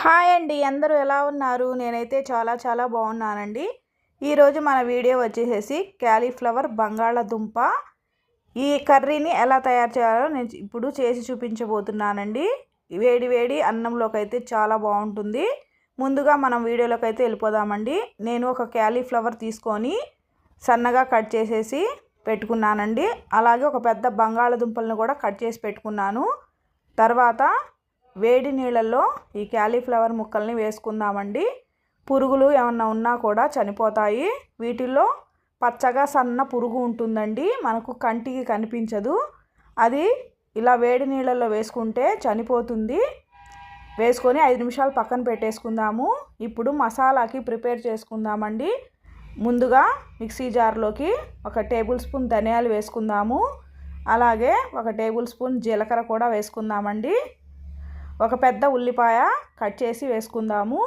Hi అండి, అందరూ ఎలా ఉన్నారు? నేనైతే చాలా బాగున్నానండి. ఈరోజు మన వీడియో వచ్చేసేసి క్యాలీఫ్లవర్ బంగాళదుంప ఈ కర్రీని ఎలా తయారు చేయాలో నేను ఇప్పుడు చేసి చూపించబోతున్నానండి. వేడి వేడి అన్నంలోకి అయితే చాలా బాగుంటుంది. ముందుగా మనం వీడియోలోకి అయితే వెళ్ళిపోదామండి. నేను ఒక క్యాలీఫ్లవర్ తీసుకొని సన్నగా కట్ చేసేసి పెట్టుకున్నానండి. అలాగే ఒక పెద్ద బంగాళదుంపలను కూడా కట్ చేసి పెట్టుకున్నాను. తర్వాత వేడి నీళ్ళల్లో ఈ క్యాలీఫ్లవర్ ముక్కల్ని వేసుకుందామండి. పురుగులు ఏమన్నా ఉన్నా కూడా చనిపోతాయి. వీటిల్లో పచ్చగా సన్న పురుగు ఉంటుందండి, మనకు కంటికి కనిపించదు. అది ఇలా వేడి నీళ్ళల్లో వేసుకుంటే చనిపోతుంది. వేసుకొని 5 నిమిషాలు పక్కన పెట్టేసుకుందాము. ఇప్పుడు మసాలాకి ప్రిపేర్ చేసుకుందామండి. ముందుగా మిక్సీ జార్లోకి 1 టేబుల్ స్పూన్ ధనియాలు వేసుకుందాము. అలాగే 1 టేబుల్ స్పూన్ జీలకర్ర కూడా వేసుకుందామండి. ఒక పెద్ద ఉల్లిపాయ కట్ చేసి వేసుకుందాము.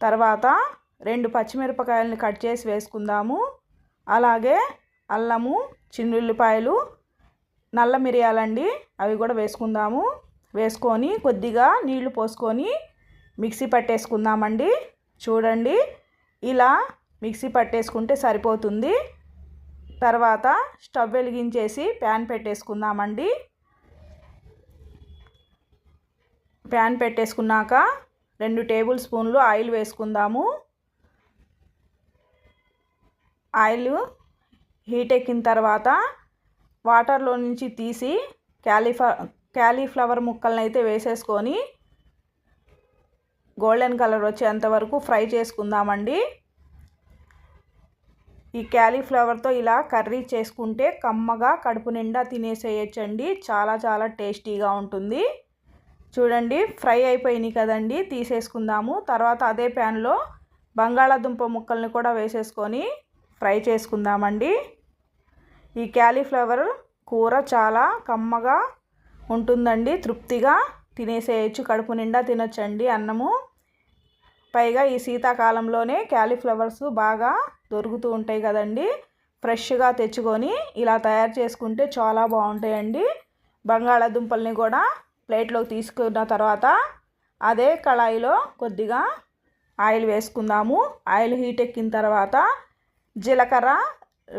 తర్వాత 2 పచ్చిమిరపకాయలని కట్ చేసి వేసుకుందాము. అలాగే అల్లము, చిన్నుల్లిపాయలు, నల్ల మిరియాలండి, అవి కూడా వేసుకుందాము. వేసుకొని కొద్దిగా నీళ్లు పోసుకొని మిక్సీ పట్టేసుకుందామండి. చూడండి, ఇలా మిక్సీ పట్టేసుకుంటే సరిపోతుంది. తర్వాత స్టవ్ వెలిగించేసి ప్యాన్ పెట్టేసుకుందామండి. ప్యాన్ పెట్టేసుకున్నాక 2 టేబుల్ స్పూన్లు ఆయిల్ వేసుకుందాము. ఆయిల్ హీట్ ఎక్కిన తర్వాత వాటర్లో నుంచి తీసి క్యాలీఫ్లవర్ ముక్కలను అయితే వేసేసుకొని గోల్డెన్ కలర్ వచ్చేంత వరకు ఫ్రై చేసుకుందామండి. ఈ క్యాలీఫ్లవర్తో ఇలా కర్రీ చేసుకుంటే కమ్మగా కడుపు నిండా తినేసేయచ్చండి. చాలా టేస్టీగా ఉంటుంది. చూడండి, ఫ్రై అయిపోయినాయి కదండి, తీసేసుకుందాము. తర్వాత అదే ప్యాన్లో బంగాళాదుంప ముక్కల్ని కూడా వేసేసుకొని ఫ్రై చేసుకుందామండి. ఈ క్యాలీఫ్లవర్ కూర చాలా కమ్మగా ఉంటుందండి. తృప్తిగా తినేసేయచ్చు, కడుపు నిండా తినొచ్చండి అన్నము. పైగా ఈ శీతాకాలంలోనే క్యాలీఫ్లవర్స్ బాగా దొరుకుతూ ఉంటాయి కదండి. ఫ్రెష్గా తెచ్చుకొని ఇలా తయారు చేసుకుంటే చాలా బాగుంటాయండి. బంగాళాదుంపల్ని కూడా ప్లేట్లోకి తీసుకున్న తర్వాత అదే కళాయిలో కొద్దిగా ఆయిల్ వేసుకుందాము. ఆయిల్ హీట్ ఎక్కిన తర్వాత జీలకర్ర,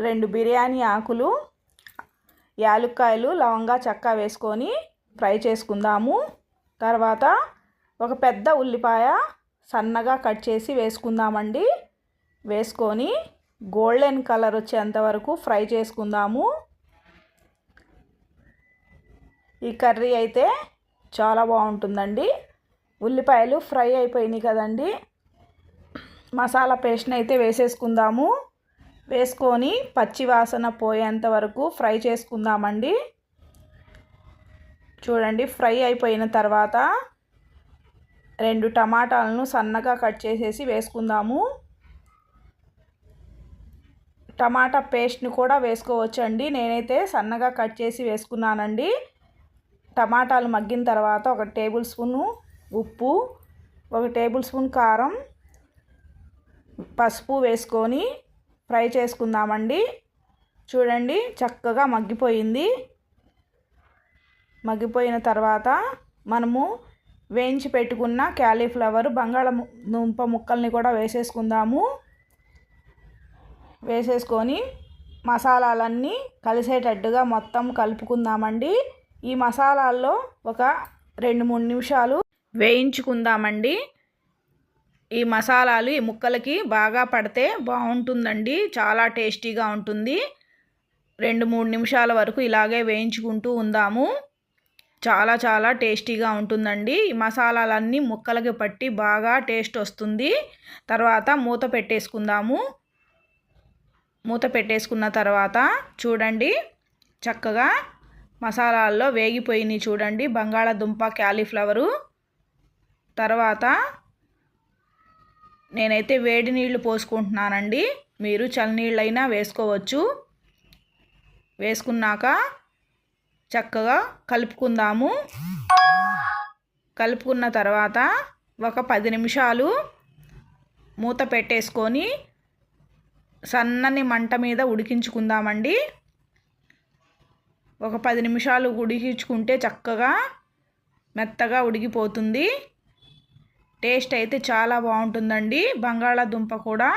2 బిర్యానీ ఆకులు, యాలుక్కాయలు, లవంగా, చెక్క వేసుకొని ఫ్రై చేసుకుందాము. తర్వాత ఒక పెద్ద ఉల్లిపాయ సన్నగా కట్ చేసి వేసుకుందామండి. వేసుకొని గోల్డెన్ కలర్ వచ్చేంత వరకు ఫ్రై చేసుకుందాము. ఈ కర్రీ అయితే చాలా బాగుంటుందండి. ఉల్లిపాయలు ఫ్రై అయిపోయినాయి కదండి. మసాలా పేస్ట్ని అయితే వేసేసుకుందాము. వేసుకొని పచ్చి వాసన పోయేంత వరకు ఫ్రై చేసుకుందామండి. చూడండి, ఫ్రై అయిపోయిన తర్వాత 2 టమాటాలను సన్నగా కట్ చేసేసి వేసుకుందాము. టమాటా పేస్ట్ని కూడా వేసుకోవచ్చండి. నేనైతే సన్నగా కట్ చేసి వేసుకున్నానండి. టమాటాలు మగ్గిన తర్వాత 1 టేబుల్ స్పూను ఉప్పు, 1 టేబుల్ స్పూన్ కారం, పసుపు వేసుకొని ఫ్రై చేసుకుందామండి. చూడండి, చక్కగా మగ్గిపోయింది. మగ్గిపోయిన తర్వాత మనము వేయించి పెట్టుకున్న క్యాలీఫ్లవర్, బంగాళదుంప ముక్కల్ని కూడా వేసేసుకుందాము. వేసేసుకొని మసాలాలన్నీ కలిసేటట్టుగా మొత్తం కలుపుకుందామండి. ఈ మసాలాల్లో ఒక 2-3 నిమిషాలు వేయించుకుందామండి. ఈ మసాలాలు ఈ ముక్కలకి బాగా పడితే బాగుంటుందండి, చాలా టేస్టీగా ఉంటుంది. 2-3 నిమిషాల వరకు ఇలాగే వేయించుకుంటూ ఉందాము. చాలా టేస్టీగా ఉంటుందండి. ఈ మసాలాలన్నీ ముక్కలకి పట్టి బాగా టేస్ట్ వస్తుంది. తర్వాత మూత పెట్టేసుకుందాము. మూత పెట్టేసుకున్న తర్వాత చూడండి, చక్కగా మసాలాల్లో వేగిపోయినాయి. చూడండి, బంగాళదుంప, క్యాలీఫ్లవరు. తర్వాత నేనైతే వేడి నీళ్లు పోసుకుంటున్నానండి. మీరు చల్లనీళ్ళైనా వేసుకోవచ్చు. వేసుకున్నాక చక్కగా కలుపుకుందాము. కలుపుకున్న తర్వాత ఒక 10 నిమిషాలు మూత పెట్టేసుకొని సన్నని మంట మీద మెత్తగా ఉడికిపోతుంది. టేస్ట్ అయితే చాలా బాగుంటుందండి. బంగాళాదుంప కూడా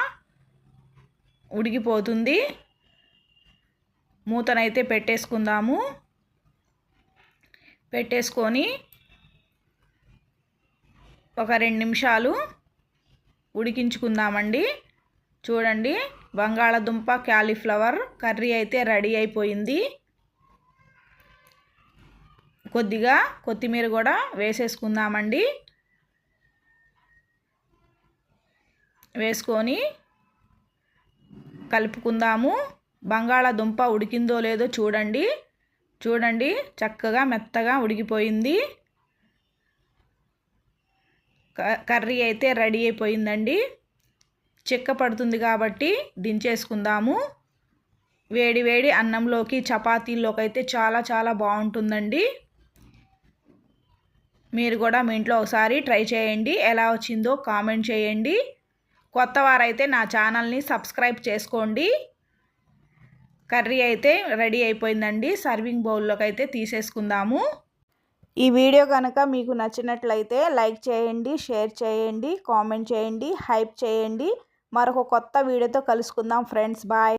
ఉడికిపోతుంది. మూతనైతే పెట్టేసుకుందాము. పెట్టేసుకొని ఒక 2 నిమిషాలు ఉడికించుకుందామండి. చూడండి, బంగాళాదుంప క్యాలీఫ్లవర్ కర్రీ అయితే రెడీ అయిపోయింది. కొద్దిగా కొత్తిమీర కూడా వేసేసుకుందామండి. వేసుకొని కలుపుకుందాము. బంగాళాదుంప ఉడికిందో లేదో చూడండి. చూడండి, చక్కగా మెత్తగా ఉడికిపోయింది. కర్రీ అయితే రెడీ అయిపోయిందండి. చిక్క పడుతుంది కాబట్టి దించేసుకుందాము. వేడి వేడి అన్నంలోకి చపాతీల్లోకి అయితే చాలా చాలా బాగుంటుందండి. మీరు కూడా మీ ఇంట్లో ఒకసారి ట్రై చేయండి. ఎలా వచ్చిందో కామెంట్ చేయండి. కొత్త వారైతే నా ఛానల్ని సబ్స్క్రైబ్ చేసుకోండి. కర్రీ అయితే రెడీ అయిపోయిందండి. సర్వింగ్ బౌల్లోకి అయితే తీసేసుకుందాము. ఈ వీడియో కనుక మీకు నచ్చినట్లయితే లైక్ చేయండి, షేర్ చేయండి, కామెంట్ చేయండి, హైప్ చేయండి. మరొక కొత్త వీడియోతో కలుసుకుందాం ఫ్రెండ్స్. బాయ్.